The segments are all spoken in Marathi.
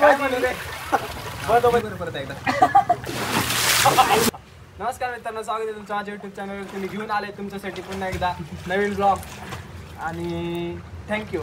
नमस्कार मित्रांनो, स्वागत आहे तुमचं माझ्या युट्यूब चॅनलवर. तुम्ही घेऊन आले तुमच्यासाठी पुन्हा एकदा नवीन ब्लॉग आणि थँक्यू.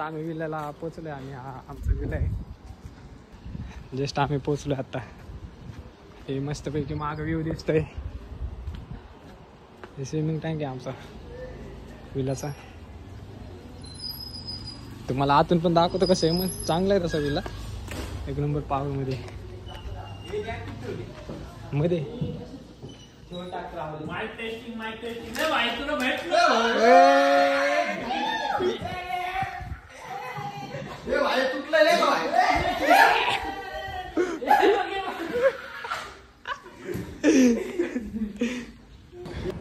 आम्ही विल्याला पोचलोय आणि हा आमचा विला आहे. जस्ट आम्ही पोचलोय आता. हे मस्तपैकी माग व्ह्यू दिसतोय. हे स्विमिंग टँक आहे आमचा विलाचा. तुम्हाला आतून पण दाखवतो कसं आहे. मग चांगला आहे तसा विला, एक नंबर पावर मध्ये मध्ये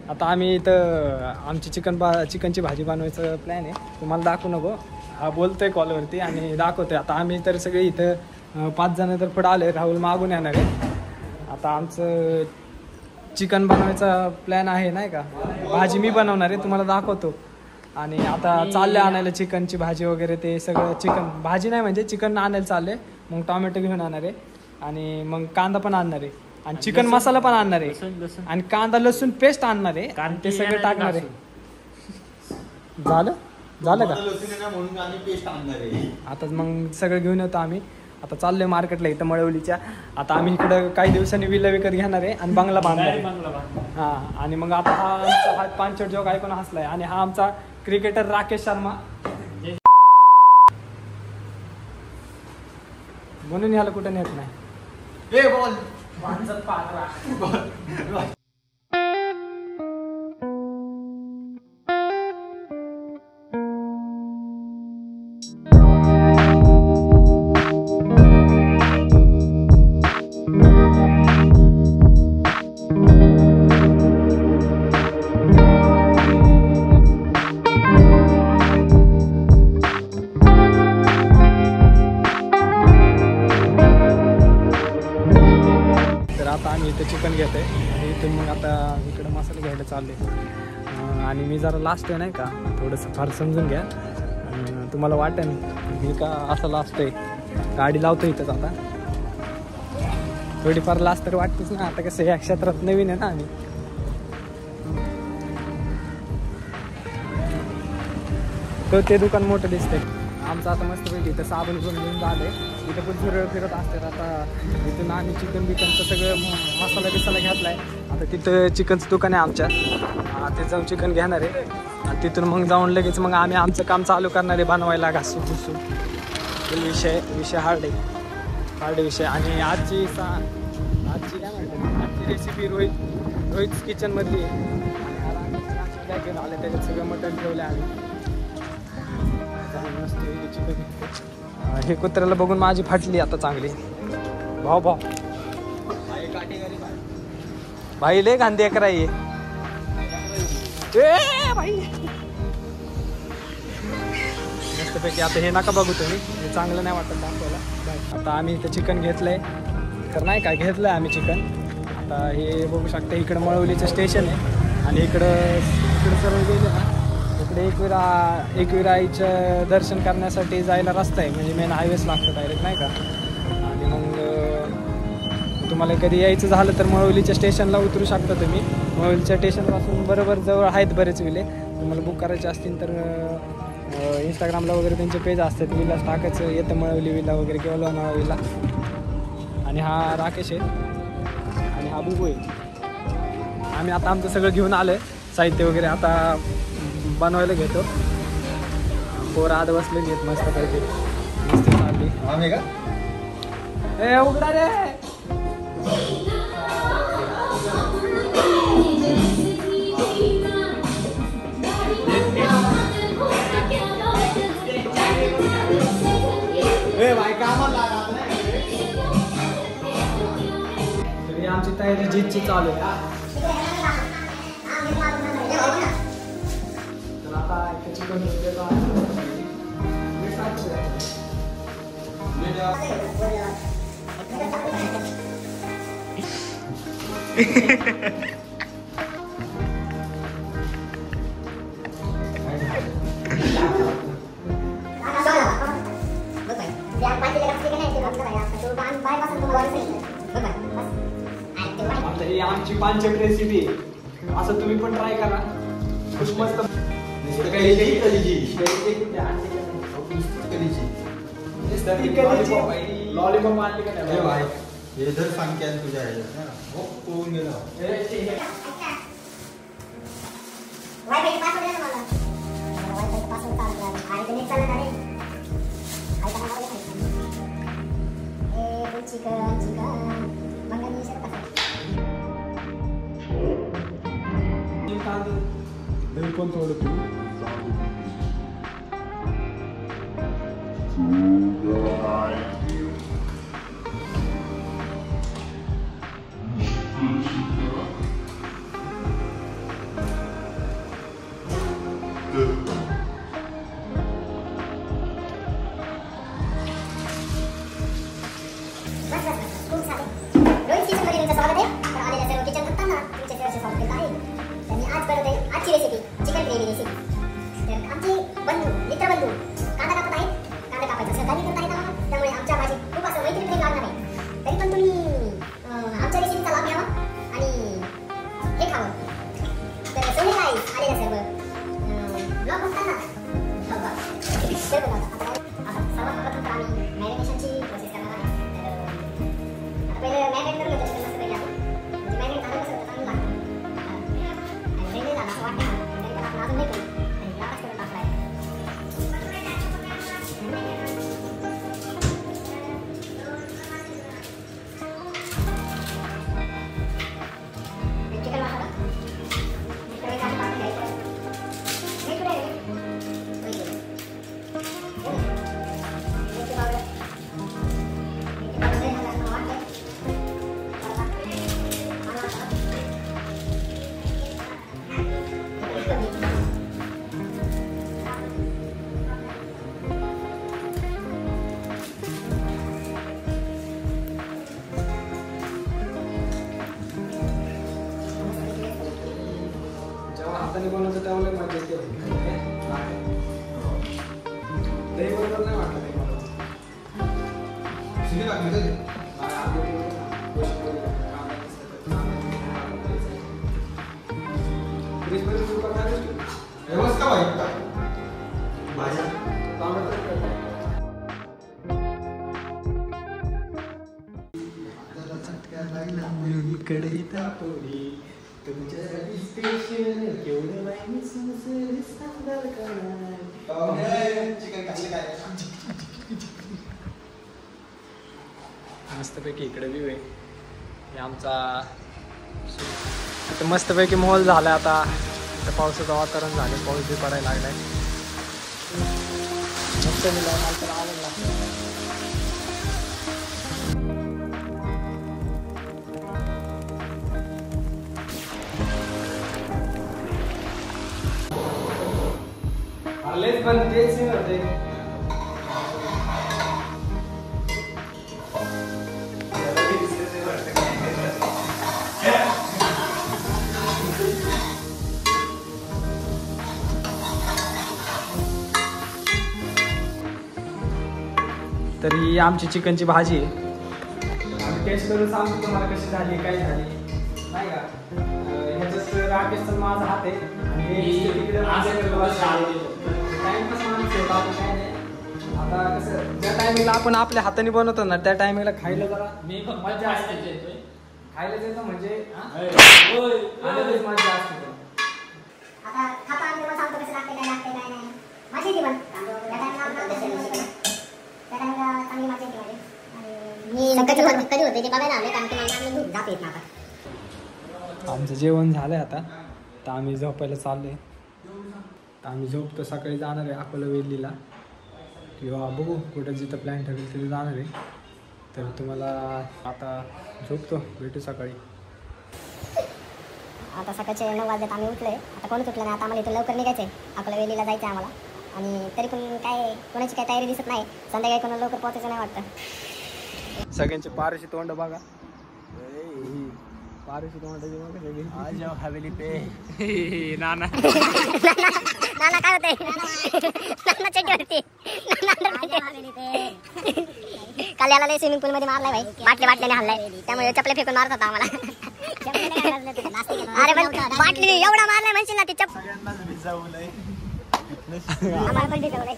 आता आम्ही इथं आमची चिकनची भाजी बनवायचं प्लॅन आहे. तुम्हाला दाखवू नको, हा बोलतोय कॉलवरती आणि दाखवतोय. आता आम्ही तर सगळे इथं 5 जण तर पुढे आले. राहुल मागून येणार आहे. आता आमचं चिकन बनवायचा प्लॅन आहे नाही का. भाजी मी बनवणार आहे, तुम्हाला दाखवतो. आणि आता चालले आणायला चिकनची भाजी वगैरे. ते सगळं चिकन भाजी नाही म्हणजे चिकन आणायला चालले. मग टोमॅटो घेऊन आणणार आहे आणि मग कांदा पण आणणार आहे आणि चिकन मसाला पण आणणार आहे आणि कांदा लसूण पेस्ट आणणार आहे आणि ते सगळं टाकणार आहे. झालं का आता मग सगळं घेऊन येतो आम्ही. आता चाललोय मार्केटला इथं मळवलीच्या. आता आम्ही इकडं काही दिवसांनी विला विकत घेणार आहे आणि बंगला बांधणार आहे. हा आणि मग आता हा आमचा पांचट जोग ऐकून हसलाय. आणि हा आमचा क्रिकेटर राकेश शर्मा म्हणून ह्याला कुठं नेत नाही. आता आम्ही इथं चिकन घेत आहे आणि इथून मग आता इकडं मसाले घ्यायला चालले. आणि मी जरा लास्ट आहे नाही का, थोडंसं फार समजून घ्या. तुम्हाला वाटेल मी का असं लास्ट आहे. गाडी लावतो इथंच. आता थोडीफार लास्ट तर वाटतेच ना. आता कसं या क्षेत्रात नवीन आहे ना आम्ही. तर ते दुकान मोठं दिसतंय आमचं. आता मस्तपैकी इथं साबण घेऊन झालंय. इथं पण फिरत असतात. आता इथून आम्ही चिकन बिकनचं सगळं मसाला बिसाला घेतलाय. आता तिथं चिकनचं दुकान आहे आमच्या. ते जाऊन चिकन घेणार आहे आणि तिथून मग जाऊन लगेच मग आम्ही आमचं काम चालू करणार आहे बनवायला घासू घुसू. विषय हार्ड विषय. आणि आजची काय म्हणतात आजची रेसिपी रोहित किचनमधली आहे. काय घेऊन आले त्याच्यात सगळं मटण ठेवलं आम्ही. मस्त चिकन हे कुत्र्याला बघून माझी फाटली आता चांगली. भाऊ भाऊ भाई लय गांधी अकरा ये भाई. मस्तपैकी आता हे नका बघू तुम्ही, हे चांगलं नाही वाटत दाखवायला. आता आम्ही इथं चिकन घेतलंय तर नाही काय घेतलंय आम्ही चिकन. आता हे बघू शकता इकडं मळवलीचं स्टेशन आहे आणि इकडं सर्व गेले ना इकडे एकविराईचं दर्शन करण्यासाठी जायला रस्ता आहे, म्हणजे मेन हायवेच लागतो डायरेक्ट नाही का. आणि मग तुम्हाला कधी यायचं झालं तर मळवलीच्या स्टेशनला उतरू शकता तुम्ही. मळवलीच्या स्टेशनपासून बरोबर जवळ आहेत बरेच विले. तुम्हाला बुक करायचे असतील तर इंस्टाग्रामला वगैरे त्यांचे पेज असतात, विलास टाकायचं येतं मळवली विला वगैरे किंवा लोणावळा विला. आणि हा राकेश आहे आणि हा बुबू आहे. आम्ही आता आमचं सगळं घेऊन आलो आहे साहित्य वगैरे, आता बनवायला घेतो. पोरं आत बसलेली आहेत मस्त पैकी, मस्त चालली. आम्ही का ए उघडा रे. आमची तयारी जीतची चालू आहे. तर आता चिकन ही आमची पानचट रेसिपी, असं तुम्ही पण ट्राय करा. खूप मस्त. लॉलीपॉप आणली का नाही हे जर सांगते तुझ्या पोहून गेला. दही पण थोडं तू आजची रेसिपी चिकन ग्रेव्ही रेसिपी. तर आमचे बंधू मित्रबंधू कांदा कापत आहेत, कांदा कापायचा सहकार्य करत आहेत आम्हाला. त्यामुळे आमच्या भाजीत खूप असं मैत्री प्रेम लागणार आहे. तरी पण तुम्ही आमच्या रेसिपीचा लाभ घ्यावा आणि हे खावं. तर सगळे काय आले ना सर्व ब्लॉग बघताना सर्वात प्रथम तर आम्ही मॅरिनेशनची प्रोसेस करणार आहे. तर पहिले मॅरिनेट करून घेतो चिकन मस्त पहिले आपण, म्हणजे मॅरिनेट झालं कसं चांगलं लागतं. हाताने बनवतो त्यामुळे मजा येते. दही बरोबर नाही वाटत ते मला. मस्तपैकी इकडे व्ह्यू आहे आमचा. मस्तपैकी माहोल झाला आता. पावसाचं वातावरण झालं, पाऊस बी पडायला लागलाय. मस्त मला तर आवडला. पण तेच नाही होते. तर ही आमची चिकनची भाजी आहे. टेस्ट करून सांगतो तुम्हाला कशी झाली काय झाली नाही का. ह्याच्यात राकेशचा माझा हात आहे आणि टाइमपास माणूस आहे बाबा काय नाही. आता कसं ज्या टायमिंगला आपण आपल्या हाताने बनवतो ना त्या टायमिंगला खायला जरा मी पण मजा असते. खायला जायचं म्हणजे मजा असते. आता खाता आम्ही तुम्हाला सांगतो कसं लागते काय नाही माझी येते पण त्या टायमिंगला चांगली मजा येते माझी. मी कधी होते ते बघायला आले कारण तुम्हाला चांगली धूप जात येत ना. आता आमचं जेवण झालंय आता तर आम्ही झोपायला चाललोय. तर आम्ही झोपतो. सकाळी जाणार आहे अकोला वेल्लीला किंवा बघू कुठं जिथं प्लॅन ठरेल तिथे जाणार आहे. तर तुम्हाला आता झोपतो, भेटू सकाळी. आता सकाळचे 9 वाजल्यात आम्ही उठलोय. आता कोणच उठलं नाही. आता आम्हाला इथून लवकर निघायचं आहे. अकोला वेलीला जायचं आहे आम्हाला. आणि तरी पण काय कोणाची काय तयारी दिसत नाही. संध्याकाळी कोणाला लवकर पोहोचायचं नाही वाटतं. सगळ्यांची पारुशी तोंड बघा. पारुशी तोंडाची बघा सगळी. आज हवेली पे नाना नाना काय होते नाना चेटीवरती काल याला लय स्विमिंग पूल मध्ये मारलाय भाई. बाटल्याने हल्लाय त्यामुळे चपले फेकून मारत होता आम्हाला. अरे पण बाटली एवढा मारलाय म्हणशील ना ती सगळ्यांनाच भिजवलंय. आम्हाला पण भिजवलंय.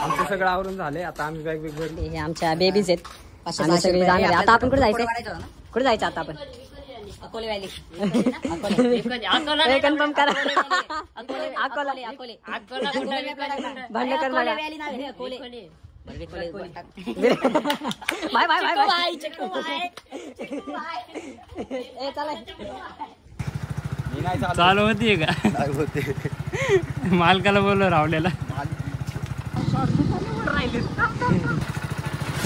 आमचं सगळं आवरून झालंय. आता आम्ही बॅग बिग भरली. हे आमच्या बेबीज आहेत. आम्ही सगळे जाणार आहे. आता आपण कुठे जायचं कुठे जायचं आता आपण अकोले व्हॅली. कन्फर्म करा. अकोला भांडेकर बघा. Bye bye bye bye. चालू होती का मालकाला बोललो रावल्याला.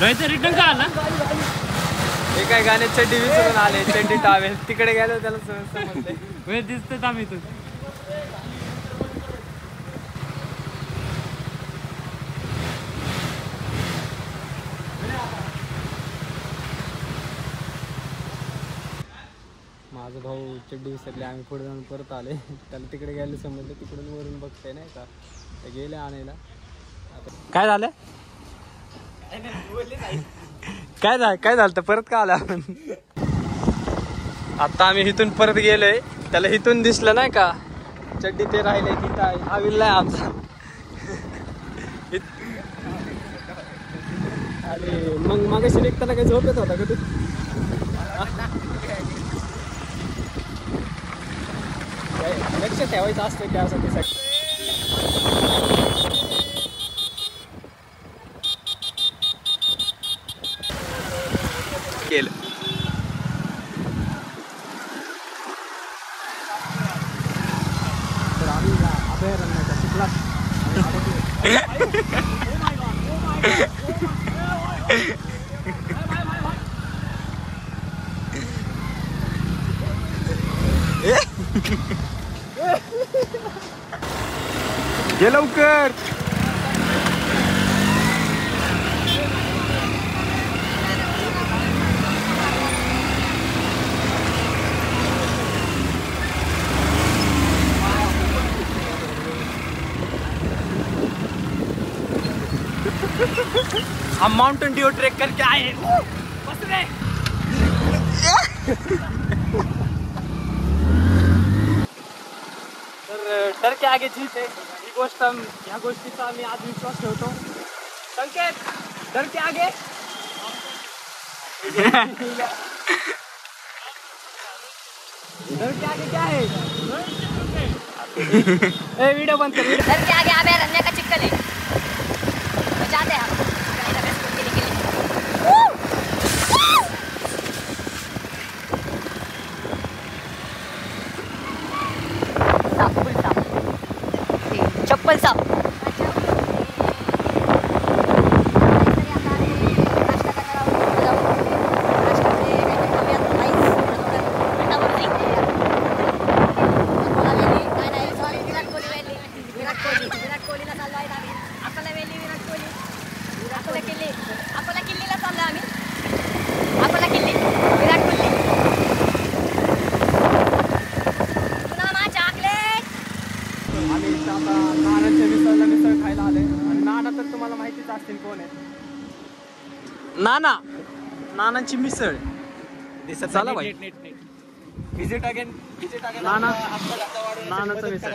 रिटर्न का आला. हे काय गाणे चड्डी विसरून आले. चड्डी टावेल तिकडे गेलो त्याला समजलंय. वेळ दिसतोय आम्ही तू. माझा भाऊ चड्डी विसरले. आम्ही पुढे जाऊन परत आले. त्याला तिकडे गेले समजलं. तिकडून वरून बघते नाही का ते गेले आणायला. काय झालं काय झालं तर परत का आला आपण. आता आम्ही इथून परत गेलोय. त्याला इथून दिसलं नाही का चड्डी ते राहिले तिथं आहे. हा विल्ला आहे आमचा. अरे मग मागाशी निघताना काही झोप येत होता का तू. लक्ष ठेवायचं असतं त्यासाठी. केलं तर आम्ही अभयारण्याचा चिखलात गे लवकर. हम माउंटेन ड्यू ट्रेक करके आए. बस रे. तर डर के आगे जीत आहे ही गोष्ट. ह्या गोष्टीचा आम्ही आज विश्वास ठेवतो. संकेत डर के आगे. डर के आगे क्या है. ए वीडियो बंद कर. डर के आगे अभयारण्य का चिक्कल है. जाते हैं हम. चप्पल साफ. कोहलीला चाललो आहे आम्ही. अकोला वेली विराट कोहली. अकोला किल्लीला चाललो आम्ही. अकोला किल्ली विराट कोहली. पुन्हा मा चॉकलेट. आम्ही इथं आता नानाच्या मिसळ खायला आले आणि नाना तर तुम्हाला माहितीच असतील कोण आहे. नानाची मिसळ दिसत चला भाई. विजिट अगेन नानाचं मिसळ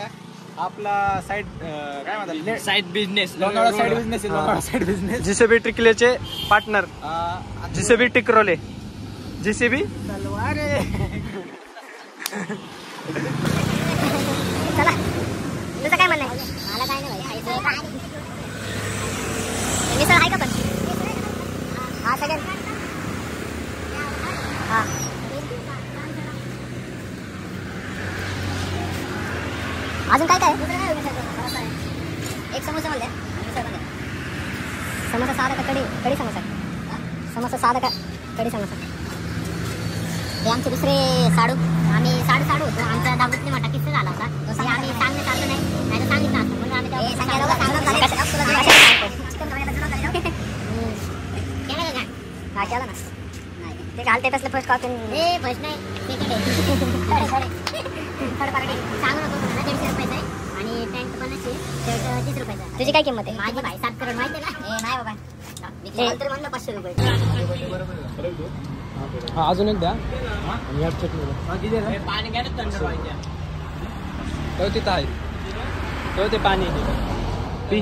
आपला साईड काय म्हणतात side business Lonavala side business side business JCB टिकलेचे पार्टनर जीसीबी टिकरोले जीसीबी चला तुझं काय म्हणणं आहे? मला काय नाही भाई. मिसळ आहे का पण? हा सगळ्यात हा अजून काय काय? एक समोसा म्हणले. समोसा साधा का कढी समोसा? समोसा साधा का कढी समोसा? हे आमचे दुसरे साडू. आम्ही साडू होतो. आमचा दहावीतले मोठा किस्सा झाला होता. हे आम्ही सांगणं चाललं नाही तर सांगितलं असतं म्हणून आम्ही हा केला ना. ते घालते तसलं फर्स्ट कॉपी. हे फर्स्ट नाही सेकंड आहे. थर्ड पार्टी सांगू नको तुम्हाला. 150 रुपयाचा आहे आणि पॅन्ट पण अशी शर्ट 30 रुपयाचा. तुझी काय किंमत आहे? माझी भाई 7 करोड माहिती आहे ना. हे नाही बाबा तर म्हणलं 500 रुपये. हा अजून एक द्या आणि ह्यात चटणी पाणी घ्या ना थंड पाहिजे. तो तिथं आहे तो ते पाणी पी.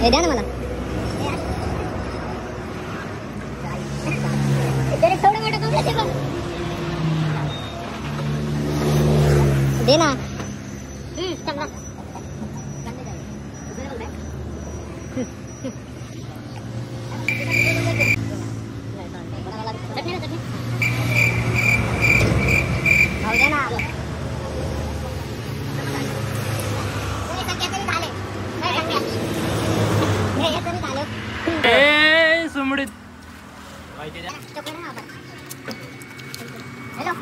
हे द्या ना मला. थोडं मोठं कपडे दे ना. चांगला चटणी हो द्या ना. सुमडीत हॅलो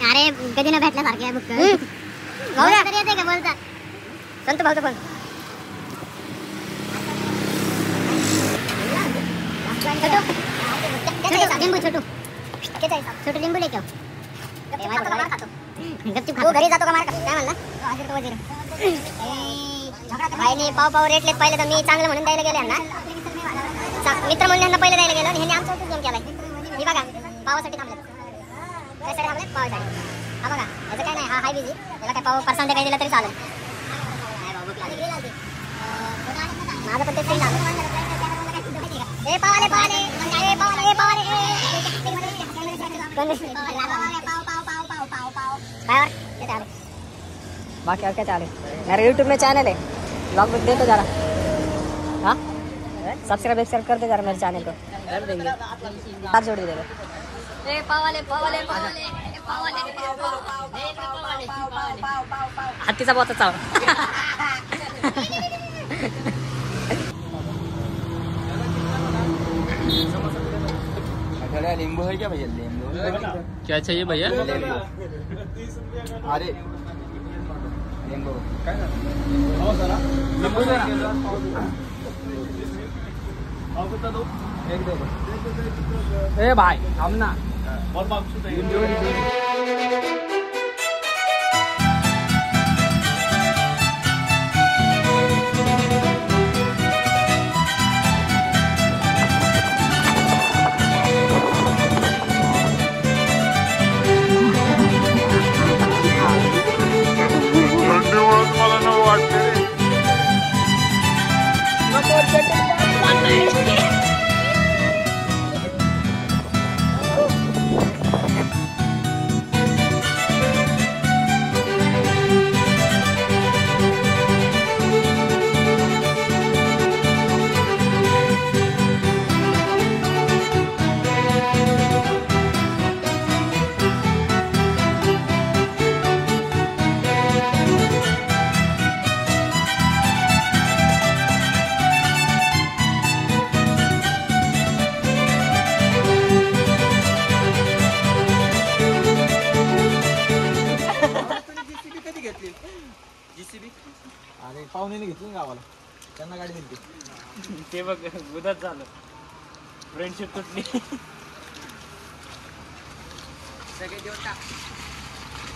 अरे कधी ना भेटल्यासारखे आहे बुक. येते का बोलता संत भाऊचा फोन. लिंबू छोटू लिंबू लेके तू घरी जातो का मार काय म्हणला? भाईने पाव रेट लेत पाहिलं तर मी चांगलं म्हणून द्यायला गेले ना. मित्र म्हणून यांना पहिले द्यायला गेलो आणि ह्यांनी आमचा गेम केलाय. ही बघा पावासाठी थांबले. त्यासाठी थांबले पावासाठी. हा बघा याचं काय नाही. हा हाय बिझी. त्याला काय पाव परसांडे काही दिला तरी चालेल. माझं पण ते फ्रेंड झालं. ए पावाले पावाले ए पावाले पावाले बाकी और क्या चाले? मेरा यूट्यूब में चैनल है. ब्लॉग दे तो जरा. हाँ सब्सक्राइब कर दे जरा मेरे चैनल को. कर देंगे. हाथ जोड़ दे. ए पावाले पावाले पावाले पावाले हाथीचा बहुत अच्छा. नींबू है क्या भैया? नींबू क्या चाहिए भैया? अरे नींबू ए भाई थांब ना. घेतली गावाला त्यांना गाडी दिली ते बघ उदाच झालं फ्रेंडशिप तुटली सगळे देऊन टाक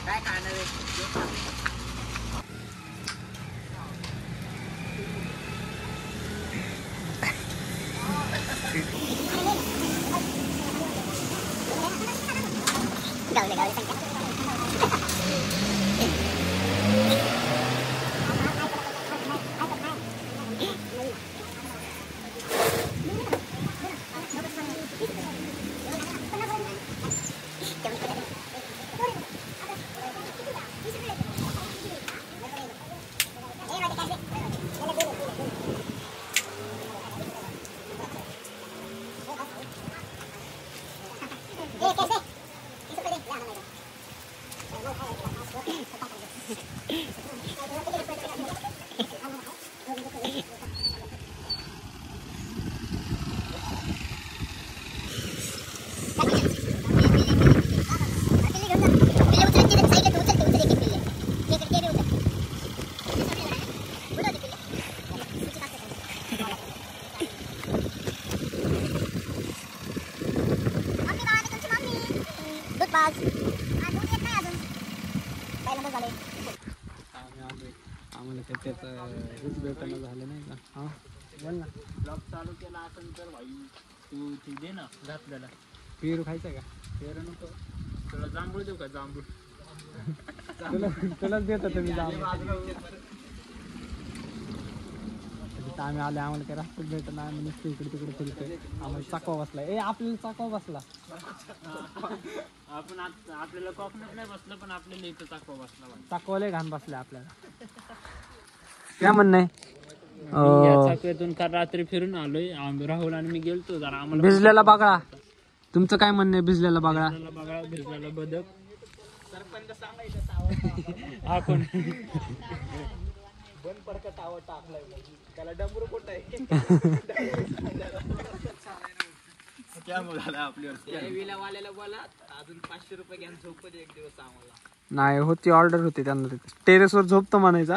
काय खाणार आहे देऊन टाक. गावले गावले आम्हाला काही त्याचं हेच भेटणं झालं नाही का हां बोल ना ब्लॉग चालू केला असेल तर भाई तू ती दे ना घातलेला पेरू खायचं का पेरू नको तुला जांभूळ देऊ का जांभूळ तुलाच देतो तुम्ही जाऊन आम्ही आले आम्हाला काही रस्त्यात भेटत नाही आम्ही नुसतं इकडे तिकडे फिरतोय आम्हाला चाकवा बसला आपल्याला चाकवा बसला आपण आपल्याला कोकणात नाही बसलं पण आपल्याला इथं चाकवा बसला चाकवाले घाण बसले आपल्याला काय म्हणणं आहे चाकव्यातून काल रात्री फिरून आलोय राहुल आणि मी गेलतो जरा आम्हाला भिजलेला बागळा तुमचं काय म्हणणं आहे भिजलेला बागळा बघा भिजलेला बदक हा कोण त्याला डंबरू कोट आहे विलावाल्याला बोला अजून 500 रुपये घ्या झोपत एक दिवस आम्हाला नाही होती ऑर्डर होती त्यांना टेरेस वर झोपतो म्हणायचा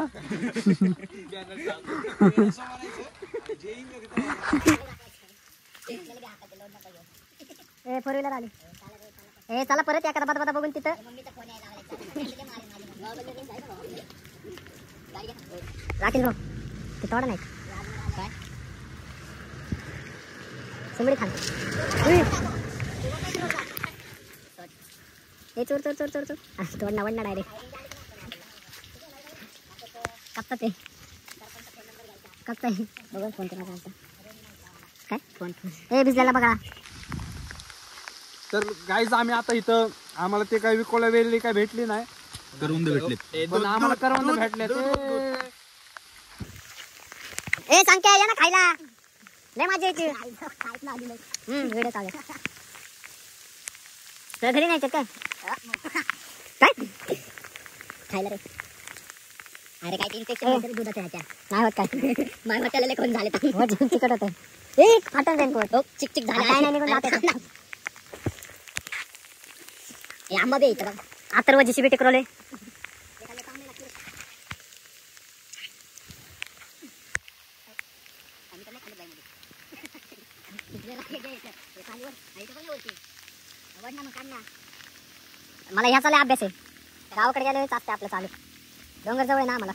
ए फोर व्हीलर आली ए चला परत एखादा बदा बघून तिथं राखील भाऊ ते थोडं नाही काय सुमडी खान ए चोर चोर चोर चोर चोर तोडना वडना डायरेक्ट कप्ता ते कप्ता बघा फोन केला आता काय फोन ए भिजलेला बघा तर गाईज आम्ही आता इथं आम्हाला ते काही विकोला वेळेली काय भेटली नाही करून भेटले पण आम्हाला करवंद भेटले ए सांग या ना खायला लय मजा येते व्हिडिओ चालू तर घरी नाही काय काय खायला रे अरे काय इन्फेक्शन दुधाच्या ह्याच्या नाही होत काय माय वाटायला कोण झाले तिकट होतं एक फाटन रेनकोट चिक चिक झाला काय नाही निघून जाते हे आंबा बे इथं आतर्व जीसीबी टेक्रोले मला ह्या चालू अभ्यास आहे गावाकडे गेले असते आपलं चालू डोंगर जवळ ना आम्हाला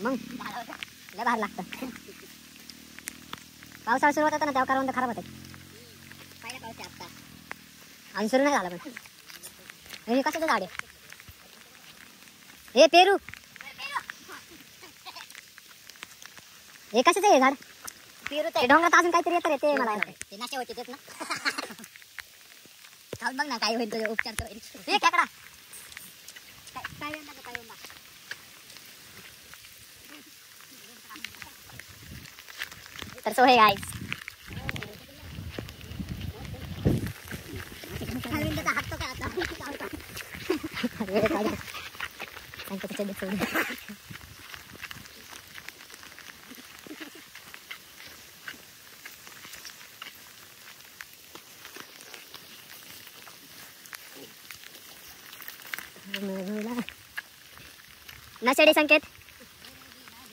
मग लय भार लागतं पावसाळा सुरुवात होता ना तेव्हा करवंद खराब होते आणि सुरू नाही झालं पण हे कशाचं झाड आहे हे पेरू हे कशाचं आहे झाड पेरू ते डोंगरात अजून काहीतरी येतं रे ते मला ते नाशा होते तेच ना खाऊन बघ ना काय होईल तुझे उपचार करेल हे खेकडा काय तर सो हे गाईस हात तो काय आता नशेडी संकेत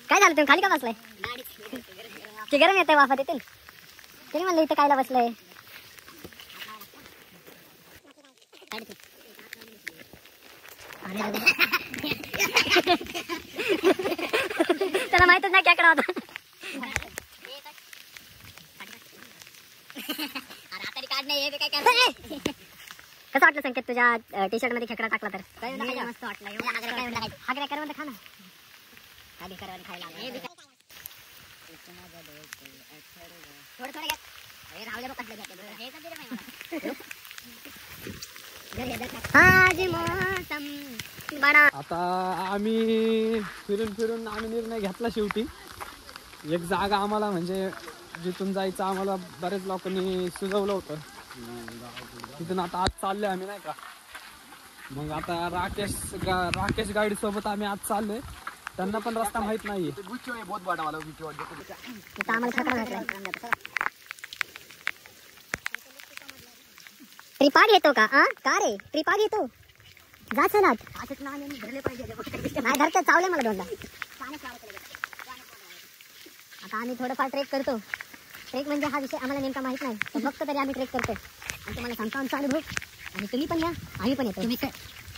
काय झालं तुम्ही खाली का बसलाय की गरम येतंय वाफा तिथून तरी म्हणलं इथं कायला बसलंय त्याला माहितच नाही खेकडा होता कसं वाटलं संकेत तुझ्या टी शर्ट मध्ये खेकडा टाकला तर मस्त वाटलं हागऱ्या करवंद खा ना आता आम्ही फिरून आम्ही निर्णय घेतला शेवटी एक जागा आम्हाला म्हणजे जिथून जायचं आम्हाला बरेच लोकांनी सुचवलं होतं तिथून आता आज चाललोय आम्ही नाही का मग आता राकेश गाडी सोबत आम्ही आज चाललोय त्यांना पण रस्ता माहित नाहीये त्रिपाड येतो का का रे त्रिपाड येतो जा चलात नाही धरते चावले मला दोनदा आता आम्ही थोडंफार ट्रेक करतो ट्रेक म्हणजे हा विषय आम्हाला नेमका माहित नाही पण बघतो तरी आम्ही ट्रेक करतो आणि तुम्हाला सांगतो आमचा अनुभव आणि तुम्ही पण या आम्ही पण येतो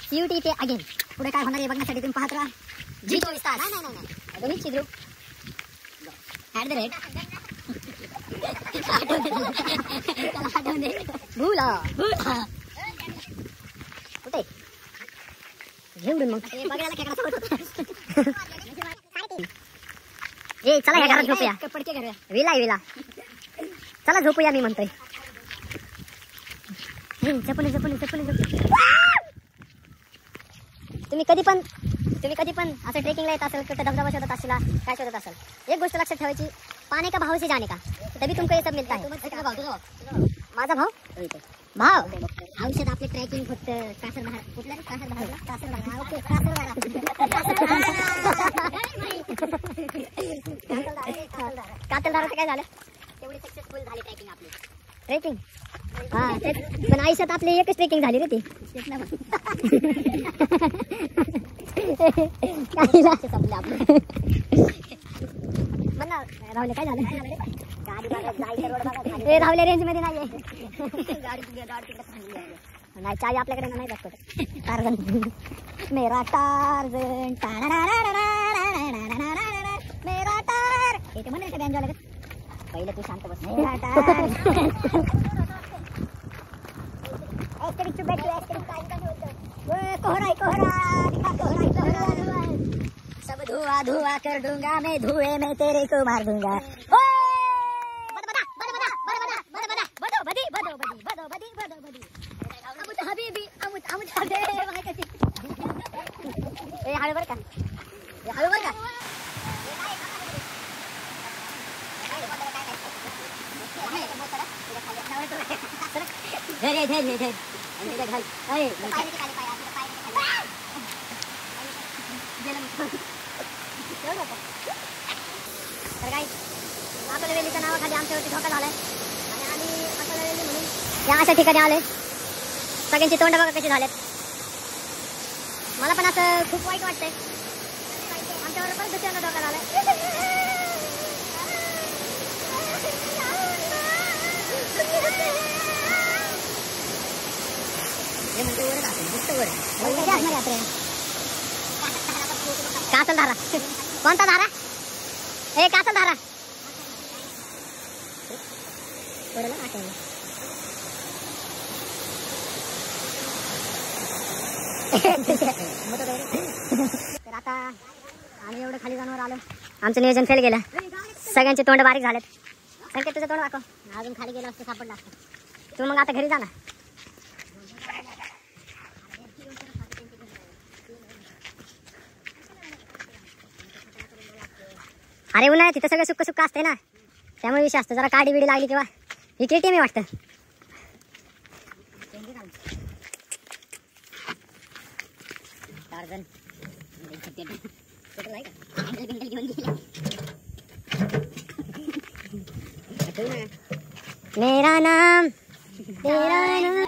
सीयूटी ते अगेन पुढे काय होणार आहे बघण्यासाठी तुम्ही पाहत राहा जी 24 तास नाही दोन्ही चिद्रू भूला कुठे घेऊन मग ए चला या घरात झोपूया विला चला झोपूया मी म्हणतोय जपून तुम्ही कधी पण असं ट्रेकिंगला येत असेल तर धबधबा शोधत असेल काय शोधत असेल एक गोष्ट लक्षात ठेवायची पाने का भाव से जाने का तभी तुमको ये सब मिलता है माझा भाव औषध आपले ट्रेकिंग फक्त कातलदाराचं काय झालं तेवढी सक्सेसफुल झाली ट्रेकिंग आपली ट्रेकिंग हा तेच पण आयुष्यात आपली एकच ट्रेकिंग झाली रे ती राहुले काय झालं राहुले रेंज मध्ये नाहीये नाही चाय आपल्याकडे नाही जात टार्झन मेरा टार्झन मेरा टार हे ते म्हणायचं बँजो आलं पहिले तू शांत बस मेरा टार सब धुआ धुआ कर दूंगा मैं धुएं में तेरे को मार दूंगा अकोलावेलीच्या नावाखाली आमच्यावरती धोका झालाय आणि आम्ही अकोलावेली म्हणून या अशा ठिकाणी आले सगळ्यांची तोंड बघा कशी झालेत मला पण असं खूप वाईट वाटतंय आमच्यावर पण दुसऱ्यांना धोका झालाय कासल धारा कोणता धारा हे कासल धारा तर आता आम्ही एवढं खाली जाणवर आलो आमचं नियोजन फेल गेलं सगळ्यांचे तोंड बारीक झालेत संकेत तुझं तोंड दाखव अजून खाली गेलं असतं सापडलं असतं तू मग आता घरी जा ना अरे उन्हाळ्यात तिथं सगळं सुक्क असते ना त्यामुळे विषय असतं जरा काडी बिडी लागली किंवा ही किती मी वाटतं मेरा नाम तेरा नाम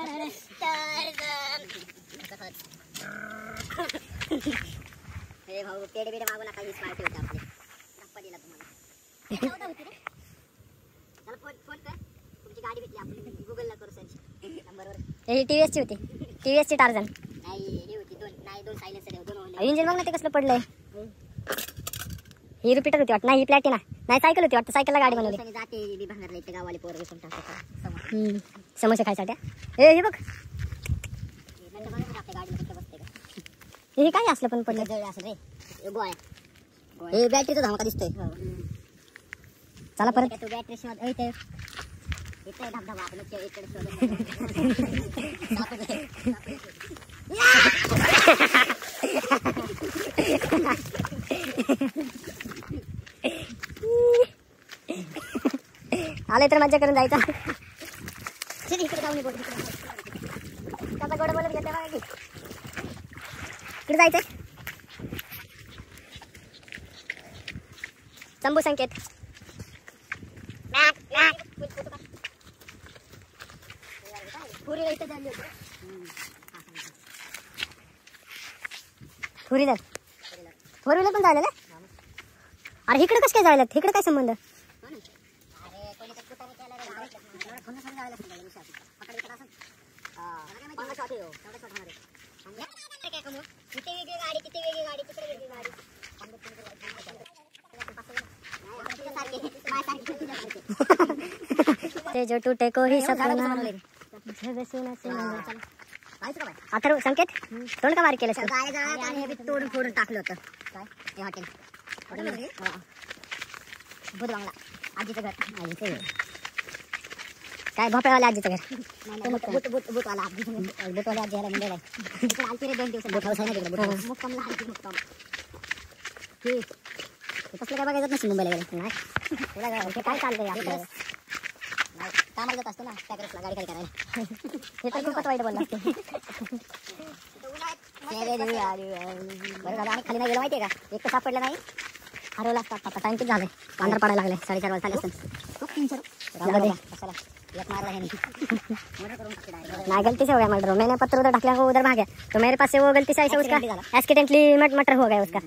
ए भाऊ पेढे बिडे मागू नका, हीच पार्टी होती आपली. गप्पा दिला तुम्हाला. त्याला फोन कर, तुमची गाडी भेटली, आपण गुगलला करू सर्च नंबरवर. ही TVS ची होती, TVS ची टार्झन. नाही हे होती दोन सायलेन्सर दोन. इंजिन बघ ना ते कसलं पडलंय. ही रिपीटर होती वाटतं, नाही ही प्लॅटिना, नाही सायकल होती वाटतं, सायकलला गाडी बनवली. जाते बी भांगरला इथे गावाले पोरं विकून टाकतात. समोसे खायसाठी. हे बघ आपल्या गाडीला कुठं बसते का? हे काय असलं पण पडलं. जळ असेल रे गोळ्या. हे बॅटरीचा धमाका दिसतोय. चला परत. तो बॅटरी शोध इथे धबधबा आपण इकडे आले तर मज्जा करून जायचा. इकडे जाऊन बोल. त्याचा गोड बोलत घेतला बघा की. इकडे जायचंय. चंबू संकेत. फोर व्हीलर पण जायला. अरे इकडे कसं काय जायला, इकडे काय संबंध. ते जो टूटे को ही सपना. अथर्व संकेत तोंड का मार केलं. तोडून फोडून टाकलं होतं. काय हे हॉटेल बुध बांगला आजीचं घर. काय भोपळ्यावाल्या आजीचं घर. बुटवाला बुटवाले आजी ह्याला मुंबईला आलती रे 2 दिवस. मुक्कामला आलती मुक्काम. कसलं काय बघायचं नसेल मुंबईला गेलं. नाही तुला काय चाललंय आपल्याला. कामाला जात असतो ना त्या गाडी खाली करायला. हे तर खूपच वाईट बोलला. बरं झालं आणि खाली नाही गेलं माहितीये का. एक तर सापडलं नाही. हरवला असतात. आता टाइम किती झालंय. अंधार पडायला लागले. 4:30 वाजता असतात. कशाला एक मारला है नहीं गलती से हो गया मर्डर. मैंने पत्थर उधर ढकला वो उधर भाग गया तो मेरे पास से वो गलती से ऐसा उसका एक्सीडेंटली मटर हो गया उसका.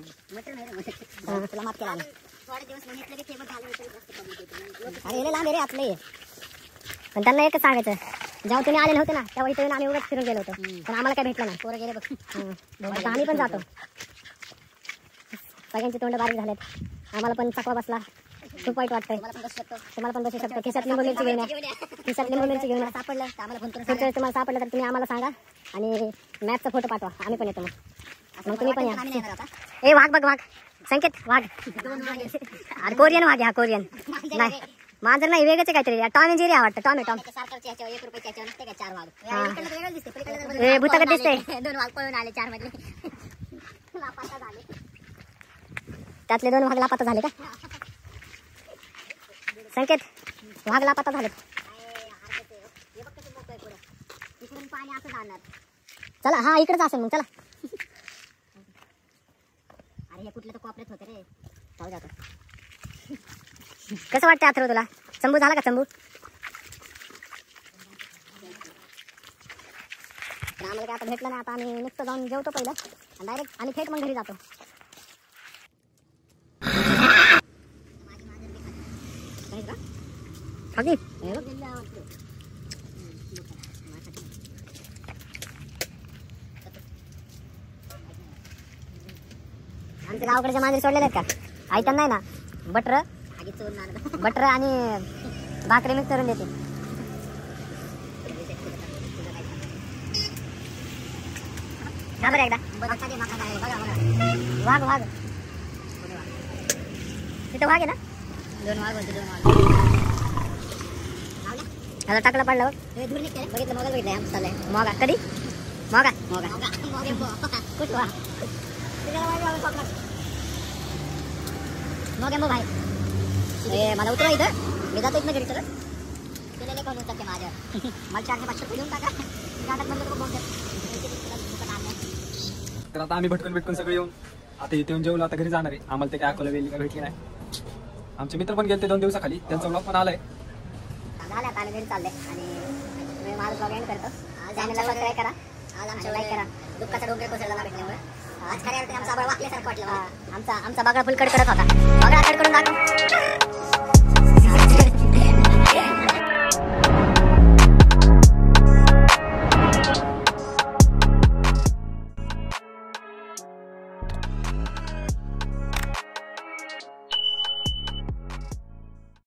तुला माफ केला अरे लांब रे आतले. पण त्यांना एकच सांगायचं, जेव्हा तुम्ही आलेले होते ना तेव्हा इथे आम्ही उगाच फिरून गेलो होतो, पण आम्हाला काय भेटलं नाही. पोरं गेले बघ. आता आम्ही पण जातो. सगळ्यांचे तोंड बारीक झालेत. आम्हाला पण चकवा बसला. खूप वाईट वाटतंय. तुम्हाला पण बसू शकतो. खिशात लिंबू मिरची घेऊन या. खिशात लिंबू मिरची घेऊन सापडलं तर आम्हाला फोन पुढच्या वेळेस तुम्हाला सापडलं तर तुम्ही आम्हाला सांगा आणि मॅपचा फोटो पाठवा. आम्ही पण येतो. मग तुम्ही पण या. ए वाघ बघ, वाघ संकेत वाघ. अरे कोरियन वाघ आहे हा. कोरियन नाही मांजर नाही, वेगळंच काहीतरी. टॉम एंड जेरी वाटतं. टॉम टॉम ए भूतागत दिसते. 2 वाघ पळून आले 4 मधले. त्यातले 2 वाघ लापाता झाले का संकेत. वाघ लापाता झाले. पाणी असं जाणार. चला हा इकडेच असेल मग. चला अरे हे कुठलं तर कॉपरेट होतं रे. जाऊ जातो. कसं वाटतं अथर्व तुला. चंबू झाला का चंबू. आम्हाला काय आता भेटलं नाही. आता आम्ही नुकतं जाऊन जेवतो पहिलं आणि डायरेक्ट आणि थेट मग घरी जातो. अगदी आमच्या गावाकडच्या मांजरी सोडलेले आहेत का. ऐकत नाही ना. बटर आणि भाकरी मिक्स करून देते. का बरं एकदा वाघ वाघ तिथं वाघ आहे ना. 2 वाघ होते. 2 वाघ ह्याला टाकला पडला बघ. बघितलं मोबाईल बघितलं आमचं चाललंय. मोगा कधी मोगा कुठवा मग मग भाई ए मला उतरा इथं. मी जातो इथनं घरी. सगळं केलेले कोण उतरते माझ्या. मला 400-500 रुपये देऊन टाका. गाठात म्हणलं तर आता आम्ही भटकून सगळे येऊन आता इथे येऊन जेवलो. आता घरी जाणार आहे. आम्हाला ते काय अकोला वेली काय भेटली नाही. आमचे मित्र पण गेले 2 दिवसाखाली. त्यांचा ब्लॉग पण आलाय. झालं आता आम्ही घरी चाललंय आणि मी माझा ब्लॉग एंड करतो. चॅनलला सबस्क्राईब करा. आज आमच्या लाईक करा. दुःखाचा डोंगर कोसळला भेटल्यामुळे आज खऱ्या अर्थाने आमचा आभाळ वाकल्यासारखं वाटलं. आमचा बागडा फुल कडकडत होता. बागडा कडकडून दाखव.